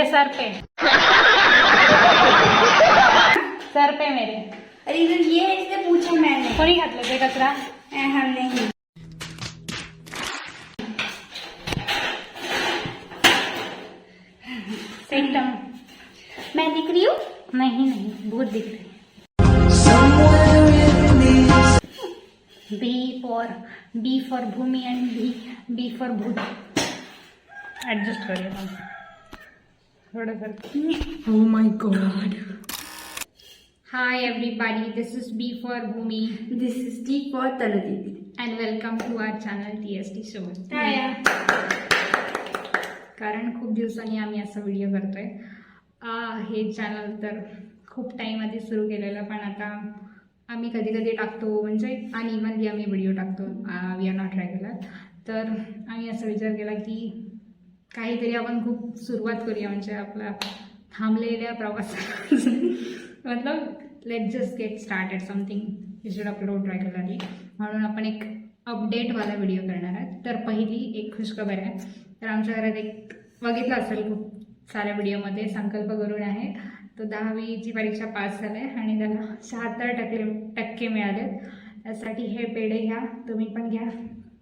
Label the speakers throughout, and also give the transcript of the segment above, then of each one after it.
Speaker 1: मेरे सर पे सर पे मेरे।
Speaker 2: अरे इधर ये है, इसने पूछा मैंने।
Speaker 1: कोणी घातलं ते कचरा?
Speaker 2: हम नहीं।
Speaker 1: एकदम
Speaker 2: मैं दिख रही हूँ?
Speaker 1: नहीं नहीं, भूत दिख रही। B for Bhumi and B for भूत। एडजस्ट करिए हम थोड़ा सा।
Speaker 2: Oh my God.
Speaker 1: Hi everybody, this is B for Bhumi
Speaker 2: This is T for Tanu Didi.
Speaker 1: and welcome to our channel TST Show. कारण खूप दिवसांनी आम्ही असा व्हिडिओ करतोय. हे चॅनल तर खूप टाईम आधी सुरू केलेलं, पण आता आम्ही कधी कधी टाकतो, म्हणजे अनइव्हनली आम्ही व्हिडिओ टाकतो. We are not regular. तर आम्ही असा विचार केला की काहीतरी आपण खूप सुरुवात करूया, म्हणजे आपला थांबलेल्या प्रवासाला मतलब let just get started something you should upload regularly. म्हणून आपण एक अपडेटवाला व्हिडिओ करणार आहे. तर पहिली एक खुशखबर आहे. तर आमच्या घरात एक बघितलं असेल खूप साऱ्या व्हिडिओमध्ये संकल्प करून आहे, तो 10वीची परीक्षा पास झाला आहे आणि त्याला 76% मिळालेत. त्यासाठी हे पेढे घ्या, तुम्ही पण घ्या,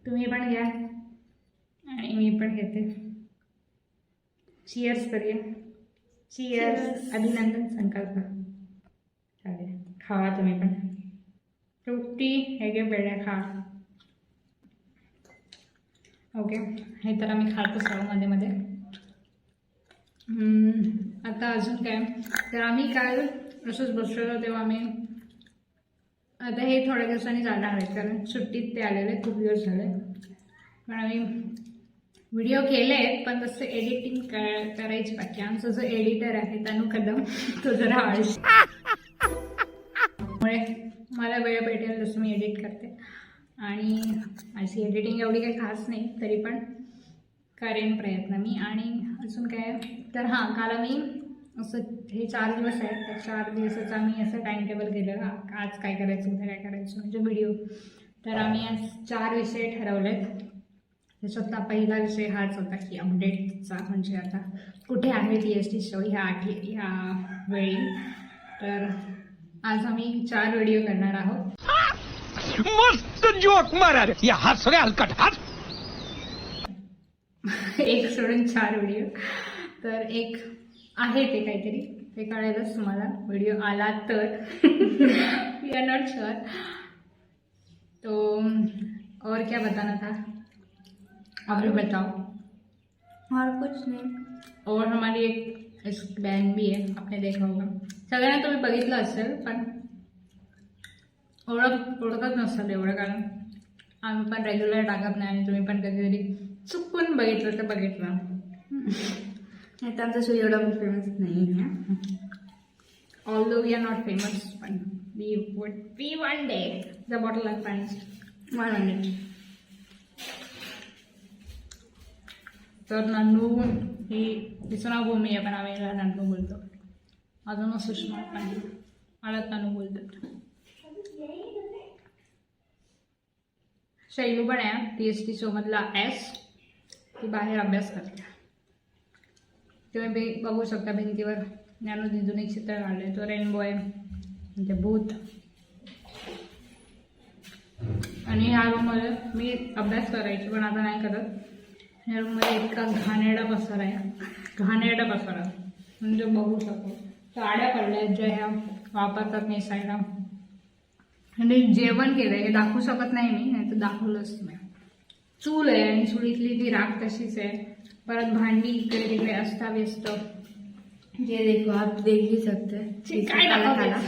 Speaker 1: तुम्ही पण घ्या आणि मी पण घेते. चिअर्स करूया. चिअर्स. अभिनंदन संकल्प. चालेल, खावा तुम्ही पण. तृप्ती हे घे पेढ्या, खा. ओके, हे तर आम्ही खातच आहोत मध्ये मध्ये. आता अजून काय, तर आम्ही काल असंच बसलेलो तेव्हा आम्ही, आता हे थोड्या दिवसांनी जाणार आहेत कारण सुट्टीत ते आलेले, खूप दिवस झाले. पण आम्ही व्हिडिओ केले आहेत, पण तसं एडिटिंग करायची बाकी. आमचा जो एडिटर आहे तनु कदम, तो जरा आळशी, त्यामुळे मला वेळ भेटेल तसं मी एडिट करते. आणि माझी एडिटिंग एवढी काही खास नाही, तरी पण करेन प्रयत्न मी. आणि अजून काय, तर हां, काल आम्ही असं हे 4 दिवस आहेत, त्या 4 दिवसाचं आम्ही असं टाईम टेबल केलं, आज काय करायचं, उद्या काय करायचं, म्हणजे व्हिडिओ. तर आम्ही आज 4 विषय ठरवलेत. त्याच्यात पहिला विषय हाच होता की अपडेटचा, म्हणजे आता कुठे आहे TST शो ह्या वेळी. तर आज आम्ही 4 व्हिडिओ करणार आहोत.
Speaker 3: मस्त जोक मारा रे, या हस रे हलकट हस.
Speaker 1: एक सोडून 4 व्हिडिओ. तर एक आहे ते काहीतरी, ते कळेलच तुम्हाला व्हिडिओ आला तर. We are not sure. तो और क्या बताना था, आप लोग बताओ.
Speaker 2: और कुछ नहीं.
Speaker 1: और हमारी एक बहन भी है, आपने देखा होगा. सगळ्यांना तुम्ही बघितलं असेल, पण ओळखत नसाल एवढं, कारण आम्ही पण रेग्युलर टाकत नाही आणि तुम्ही पण कधीतरी चुकून बघितलं तर बघितलं.
Speaker 2: नहीं तो आमचा शो एवढा पण फेमस नाही है.
Speaker 1: Although we are not famous, पण we would be one day. The bottle of पाणी.
Speaker 2: 1 minute.
Speaker 1: तर नन्नू, ही तिचं नाव भूमी आहे, पण आम्ही याला नन्नू बोलतो. माझं नाव सुषमा, पण मला तनू बोलतात. शैलू पण आहे TST शोमधला S. ती बाहेर अभ्यास करते. तुम्ही बघू शकता भिंतीवर नॅनो दिदून एक चित्र काढलंय, तो रेनबो आहे, म्हणजे भूत. आणि ह्या रूममध्ये मी अभ्यास करायची, पण आता नाही करत. ह्या रूममध्ये इतका घाणेरडा पसारा आहे, घाणेरडा पसारा, म्हणजे बघू शकतो. साड्या पडल्या ज्या ह्या वापरतात नेसायला. आणि जेवण केलं हे दाखवू शकत नाही मी, नाही तर दाखवलंच नाही. चूल आहे आणि चुलीतली ती राख तशीच आहे. परत भांडी इकडे तिकडे अस्ताव्यस्त.
Speaker 2: ये देखो, आप देख ही सकते हैं.
Speaker 1: काय दाखवलं,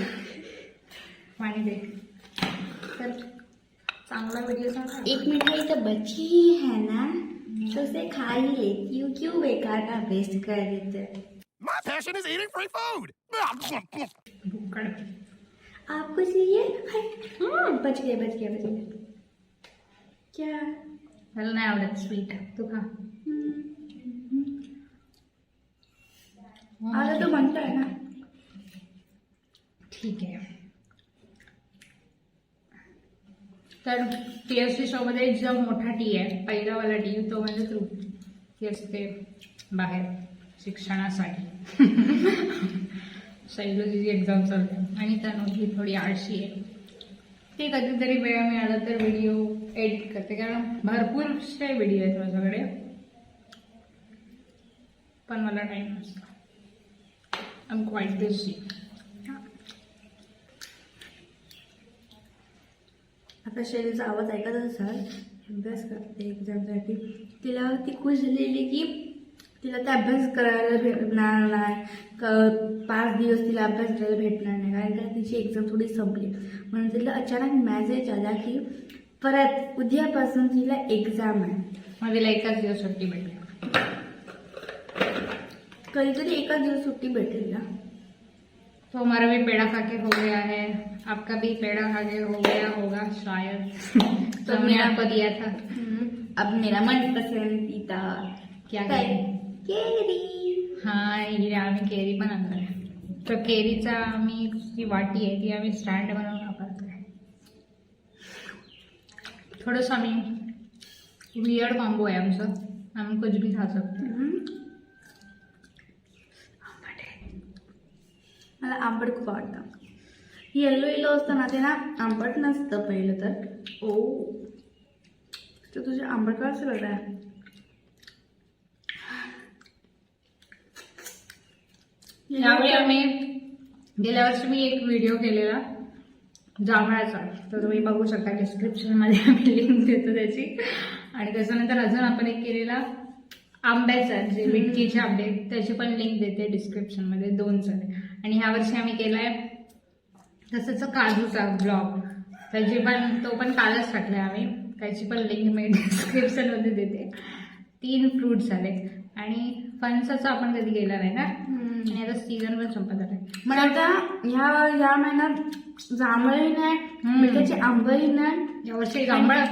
Speaker 1: पाणी दे. तर चांगला व्हिडिओ सांगा.
Speaker 2: एक मिठाई तो बची ही है ना, तो उसे खा ही लेती हूँ. क्यों बेकार का वेस्ट कर देते.
Speaker 3: My passion is eating free food.
Speaker 1: भुक्कड.
Speaker 2: आप कुछ लिए? बच गए. क्या?
Speaker 1: मला नाही आवडत स्वीट, तू खा.
Speaker 2: आता तो बनता है ना.
Speaker 1: ठीक आहे. तर TST शोमध्ये जो मोठा टी आहे, पहिलावाला टी, तो म्हणजे तृप्ती. ती असते बाहेर शिक्षणासाठी. शैलजीची एक्झाम चालते आणि तनुजी थोडी आळशी आहे. ती कधीतरी वेळ मिळाला तर व्हिडिओ एडिट करते, कारण भरपूरसे व्हिडिओ आहेत माझ्याकडे, पण मला टाईम नसतो. I am quiet busy.
Speaker 2: आता शैलीचा आवाज ऐकत असाल, अभ्यास करते एक्झामसाठी. तिला ती खुश झालेली की तिला ते अभ्यास करायला भेटणार नाही, 5 दिवस तिला अभ्यास करायला भेटणार नाही, कारण का तिची एक्झाम थोडी संपली. म्हणून तिला अचानक मेसेज आला की परत उद्यापासून तिला एक्झाम आहे.
Speaker 1: मग तिला एकाच दिवस सुट्टी भेटली.
Speaker 2: कधीतरी एकाच दिवस सुट्टी भेटेल ना.
Speaker 1: तो हमारा भी पेड़ा खा के हो गया है, आपका भी पेड़ा खा के हो गया होगा शायद. तो मैंने आपको दिया था.
Speaker 2: अब मेरा मनपसंदीदा
Speaker 1: क्या
Speaker 2: काय?
Speaker 1: केरी. हा, हिला आम्ही केरी पण आणणार आहे. तर केरीचा आम्ही जी वाटी आहे ती आम्ही स्टँड बनवून वापरतोय. थोडंसं आम्ही वियर्ड कॉम्बो आहे आमचं, आम्ही कुछ भी खा सकतो.
Speaker 2: मला आंबट खूप आवडतं. येलो येलो असतं ना ते ना आंबट नसतं पहिलं तर. ओ तर तुझे आंबट का असं लागलं आहे?
Speaker 1: यावेळी आम्ही गेल्या वर्षी मी एक व्हिडिओ केलेला जांभळाचा, तर तुम्ही बघू शकता. डिस्क्रिप्शनमध्ये आम्ही लिंक देतो त्याची. आणि त्याच्यानंतर अजून आपण एक केलेला आंब्याचा, जे विटकीचे आंबे, त्याची पण लिंक देते डिस्क्रिप्शनमध्ये. 2 झाले. आणि ह्या वर्षी आम्ही केलाय तसंच काजूचा ब्लॉग, त्याची पण तो पण कालच टाकलाय आम्ही, त्याची पण लिंक मी डिस्क्रिप्शनमध्ये देते. 3 फ्रूट्स झाले. आणि फणसाचा आपण कधी केला नाही ना, आणि आता सीझन पण संपत आलाय.
Speaker 2: मला आता ह्या महिन्यात जांभळही नाही, मिठाचे आंबही नाही.
Speaker 1: यावर्षी जांभळ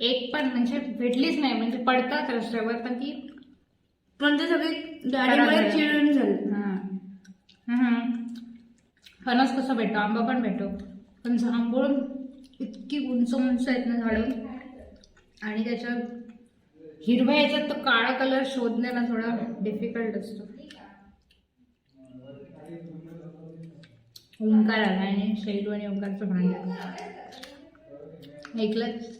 Speaker 1: एक पण म्हणजे भेटलीच नाही, म्हणजे पडतात रस्त्यावर, पण ती
Speaker 2: पण ते सगळे गाडीमध्ये चिरून झाले.
Speaker 1: फणस कसं भेटतो, आंबा पण भेटतो, पण जांभूळ इतकी उंच उंच आहेत ना झाडं, आणि त्याच्यात हिरव्या याच्यात तो काळा कलर शोधण्याला थोडा डिफिकल्ट असतो. ओंकार आला आणि शैलू आणि ओंकारचं भांडण ऐकलंच.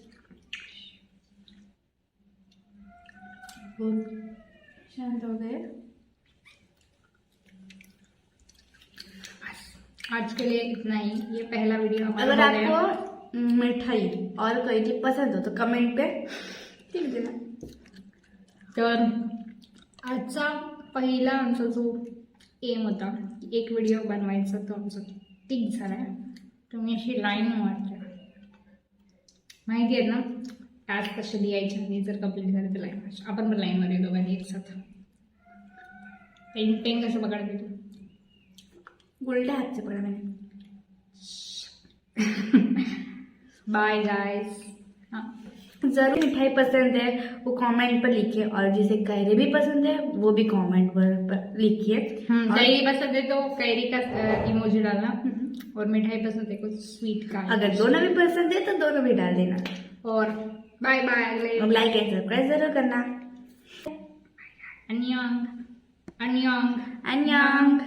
Speaker 2: शांत हो गए.
Speaker 1: आज के लिए इतना ही. ये पहला वीडियो हमारा
Speaker 2: अगर
Speaker 1: हो गया.
Speaker 2: आपको मिठाई और कोई चीज पसंद हो तो कमेंट पे लिख देना.
Speaker 1: तर आजचा पहिला आमचा जो एम होता, एक व्हिडिओ बनवायचा, तो आमचा टिक झालाय. तुम्ही अशी लाईन मारते, माहिती आहे ना टास्क कसे लिहायचे, आणि जर कंप्लीट झाले तर लाईन मारायची. आपण पण लाईनमध्ये दोघांनी एक साथ. पेन कसं पकडते तू?
Speaker 2: उलटे हाथ से पड़ा मैंने.
Speaker 1: Bye guys.
Speaker 2: जरूर मिठाई पसंद है वो कमेंट पर लिखिए, और जिसे कैरी भी पसंद है वो भी कमेंट पर लिखिए.
Speaker 1: कैरी पसंद है तो कैरी का इमोजी डालना, और मिठाई पसंद है कुछ स्वीट का.
Speaker 2: अगर दोनों भी पसंद है तो दोनों भी डाल देना.
Speaker 1: और बाय बाय. अगले
Speaker 2: और लाइक एंड सब्सक्राइब जरूर करना.
Speaker 1: अन्यंग अन्यंग
Speaker 2: अन्यंग.